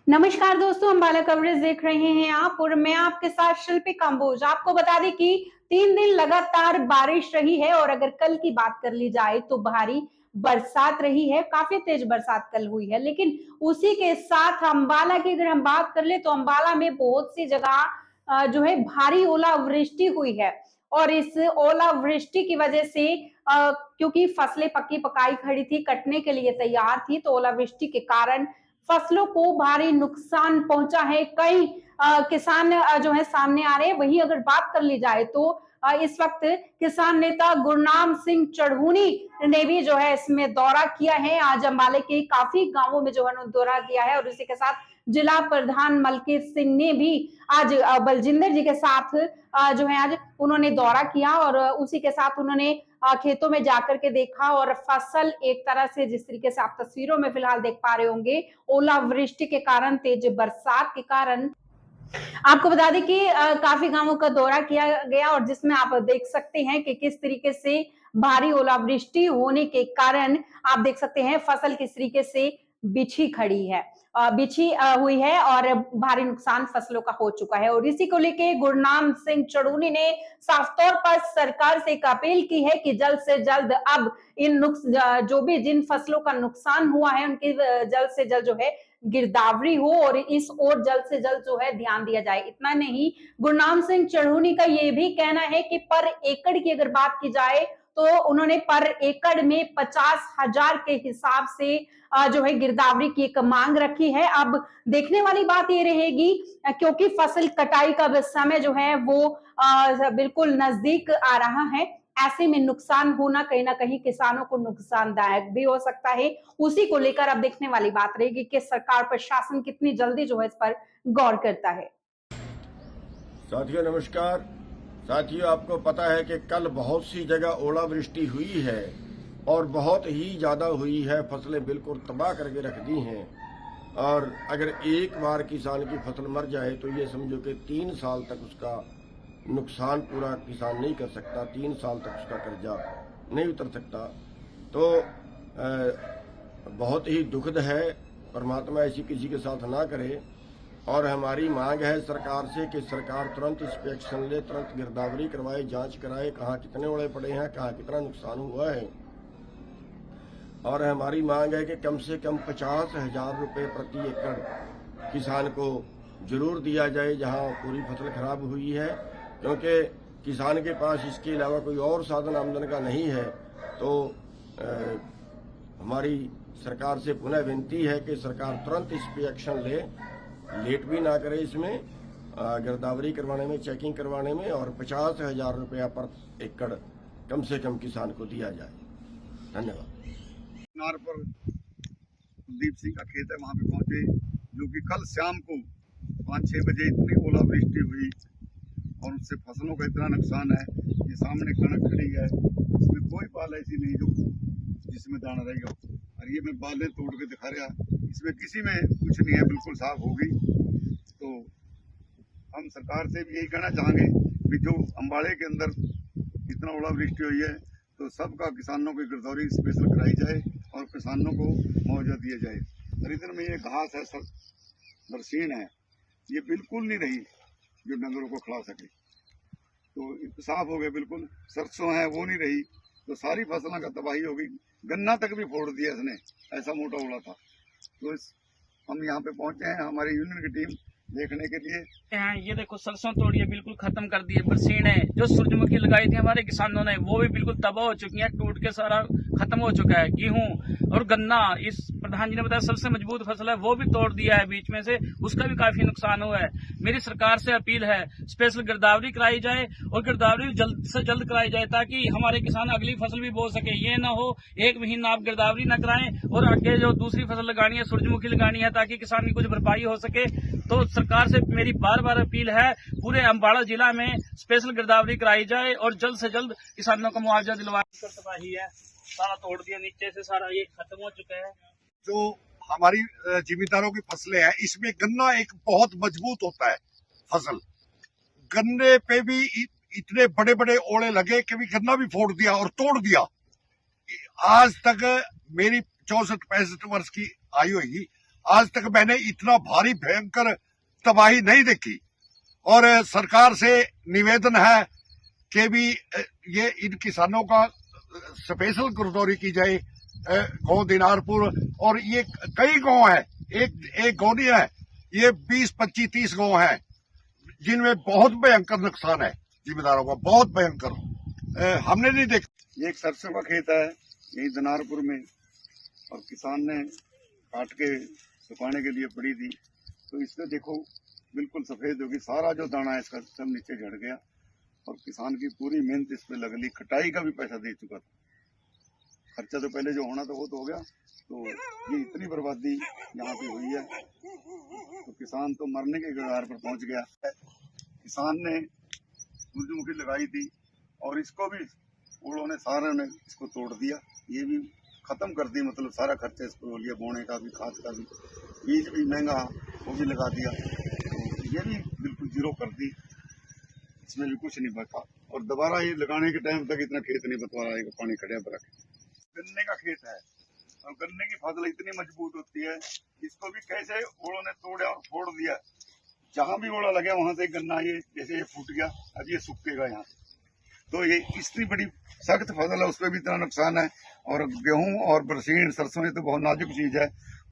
नमस्कार दोस्तों, अम्बाला कवरेज देख रहे हैं आप और मैं आपके साथ शिल्पी कंबोज। आपको बता दें कि 3 दिन लगातार बारिश रही है और अगर कल की बात कर ली जाए तो भारी बरसात रही है। काफी तेज बरसात कल हुई है, लेकिन उसी के साथ अम्बाला की अगर हम बात कर ले तो अम्बाला में बहुत सी जगह जो है भारी ओलावृष्टि हुई है। और इस ओलावृष्टि की वजह से क्योंकि फसलें पक्की पकाई खड़ी थी, कटने के लिए तैयार थी, तो ओलावृष्टि के कारण फसलों को भारी नुकसान पहुंचा है। कई किसान जो है सामने आ रहे हैं। वहीं अगर बात कर ली जाए तो इस वक्त किसान नेता गुरनाम सिंह चढ़ूनी ने भी जो है इसमें दौरा किया है। आज अम्बाले के काफी गांवों में जो है दौरा किया है और इसी के साथ जिला प्रधान मलकीत सिंह ने भी आज बलजिंदर जी के साथ जो है आज उन्होंने दौरा किया और उसी के साथ उन्होंने खेतों में जाकर के देखा और फसल एक तरह से जिस तरीके से आप तस्वीरों में फिलहाल देख पा रहे होंगे, ओलावृष्टि के कारण, तेज बरसात के कारण आपको बता दें कि काफी गांवों का दौरा किया गया और जिसमें आप देख सकते हैं कि किस तरीके से भारी ओलावृष्टि होने के कारण आप देख सकते हैं फसल किस तरीके से बिछी खड़ी है, बिछी हुई है और भारी नुकसान फसलों का हो चुका है। और इसी को लेकर गुरनाम सिंह चढ़ूनी ने साफ तौर पर सरकार से एक अपील की है कि जल्द से जल्द अब इन जो भी जिन फसलों का नुकसान हुआ है उनकी जल्द से जल्द जो है गिरदावरी हो और इस ओर जल्द से जल्द जो है ध्यान दिया जाए। इतना नहीं, गुरनाम सिंह चढ़ूनी का यह भी कहना है कि पर एकड़ की अगर बात की जाए तो उन्होंने पर एकड़ में 50,000 के हिसाब से जो है गिरदावरी की एक मांग रखी है। अब देखने वाली बात ये रहेगी क्योंकि फसल कटाई का समय जो है वो बिल्कुल नजदीक आ रहा है। ऐसे में नुकसान होना कहीं ना कहीं किसानों को नुकसानदायक भी हो सकता है। उसी को लेकर अब देखने वाली बात रहेगी कि सरकार प्रशासन कितनी जल्दी जो है इस पर गौर करता है। साथियों नमस्कार। साथियों, आपको पता है कि कल बहुत सी जगह ओलावृष्टि हुई है और बहुत ही ज़्यादा हुई है। फसलें बिल्कुल तबाह करके रख दी हैं और अगर एक बार किसान की फसल मर जाए तो ये समझो कि 3 साल तक उसका नुकसान पूरा किसान नहीं कर सकता, 3 साल तक उसका कर्जा नहीं उतर सकता। तो बहुत ही दुखद है। परमात्मा ऐसी किसी के साथ ना करे और हमारी मांग है सरकार से कि सरकार तुरंत इस पे एक्शन ले, तुरंत गिरदावरी करवाए, जांच कराए, कहाँ कितने ओले पड़े हैं, कहाँ कितना नुकसान हुआ है। और हमारी मांग है कि कम से कम 50,000 रुपये प्रति एकड़ किसान को जरूर दिया जाए जहां पूरी फसल खराब हुई है, क्योंकि किसान के पास इसके अलावा कोई और साधन आमदन का नहीं है। तो हमारी सरकार से पुनः विनती है कि सरकार तुरंत इस पे एक्शन ले, लेट भी ना करे इसमें गिरदावरी करवाने में, चेकिंग करवाने में, और 50,000 रुपया पर एकड़ कम से कम किसान को दिया जाए। धन्यवाद। नार पर कुलदीप सिंह का खेत है, वहां पे पहुंचे, जो कि कल शाम को 5-6 बजे इतनी ओलावृष्टि हुई और उससे फसलों का इतना नुकसान है। ये सामने कणक खड़ी है, इसमें कोई बाल ऐसी नहीं जो जिसमें दाना रहेगा। और ये मैं बालें तोड़ के दिखा रहा, इसमें किसी में कुछ नहीं है, बिल्कुल साफ होगी। तो हम सरकार से भी यही कहना चाहेंगे कि जो अम्बाड़े के अंदर इतना ओलावृष्टि हुई है तो सबका किसानों की गिरदावरी स्पेशल कराई जाए और किसानों को मुआवजा दिया जाए। खरीदन में ये घास है, सब बरसीन है, ये बिल्कुल नहीं रही जो डंगरों को खिला सके। तो साफ हो गए बिल्कुल। सरसों है वो नहीं रही, तो सारी फसलों का तबाही हो गई। गन्ना तक भी फोड़ दिया इसने, ऐसा मोटा ओला था। तो हम यहाँ पे पहुंचे हैं, हमारी यूनियन की टीम देखने के लिए। ये देखो सरसों तोड़ी है, बिल्कुल खत्म कर दी है। बरसीन है जो सूरजमुखी लगाई थी हमारे किसानों ने, वो भी बिल्कुल तबाह हो चुकी है, टूट के सारा खत्म हो चुका है। गेहूं और गन्ना, इस प्रधान जी ने बताया सबसे मजबूत फसल है, वो भी तोड़ दिया है बीच में से, उसका भी काफी नुकसान हुआ है। मेरी सरकार से अपील है स्पेशल गिरदावरी कराई जाए और गिरदावरी जल्द से जल्द कराई जाए ताकि हमारे किसान अगली फसल भी बो सके। ये ना हो 1 महीना आप गिरदावरी न कराएं और आगे जो दूसरी फसल लगानी है, सूरजमुखी लगानी है, ताकि किसान की कुछ भरपाई हो सके। तो सरकार से मेरी बार बार अपील है, पूरे अम्बाड़ा जिला में स्पेशल गिरदावरी कराई जाए और जल्द से जल्द किसानों को मुआवजा दिलवाए। तबाही है, सारा तोड़ दिया, नीचे से सारा ये खत्म हो चुका है। जो हमारी जिम्मेदारों की फसलें हैं, इसमें गन्ना एक बहुत मजबूत होता है फसल। गन्ने पे भी इतने बड़े बड़े ओले लगे कि भी गन्ना भी फोड़ दिया और तोड़ दिया। आज तक मेरी 64-65 वर्ष की आयु होगी, आज तक मैंने इतना भारी भयंकर तबाही नहीं देखी। और सरकार से निवेदन है कि भी ये इन किसानों का स्पेशल गिरदौरी की जाए गांव दिनारपुर। और ये कई गांव है, एक गांव नहीं है, ये 20, 25, 30 गांव है जिनमें बहुत भयंकर नुकसान है जिम्मेदारों का, बहुत भयंकर। हमने नहीं देखा। ये एक सरसों का खेत है यही दिनारपुर में, और किसान ने काट के सुखाने के लिए पड़ी थी, तो इसमें देखो बिल्कुल सफेद होगी, सारा जो दाना है इसका सब नीचे झड़ गया। और किसान की पूरी मेहनत इस पे लग ली, कटाई का भी पैसा दे चुका था, खर्चा तो पहले जो होना था वो तो हो गया। तो ये इतनी बर्बादी यहाँ पे हुई है, तो किसान तो मरने के कगार पर पहुंच गया। किसान ने सूरजमुखी लगाई थी और इसको भी ओलों ने सारे ने इसको तोड़ दिया, ये भी खत्म कर दी, मतलब सारा खर्चा इस पर हो लिया, बोने का भी, खाद का भी, बीज भी महंगा वो भी लगा दिया, तो ये भी बिल्कुल जीरो कर दी, इसमें भी कुछ नहीं बचा। और दोबारा ये लगाने के टाइम तक इतना खेत नहीं बतवा रहा है, पानी खड़े पर रखे। गन्ने का खेत है और गन्ने की फसल इतनी मजबूत होती है, इसको भी कैसे ओलों ने तोड़ा और फोड़ दिया। जहां भी ओला लगे वहां से गन्ना ये जैसे ये फूट गया, अब ये सूखेगा यहाँ। तो ये इतनी बड़ी सख्त फसल है, उसमें भी इतना नुकसान है। और गेहूं और बरसीन सरसों ये तो बहुत नाजुक चीज है,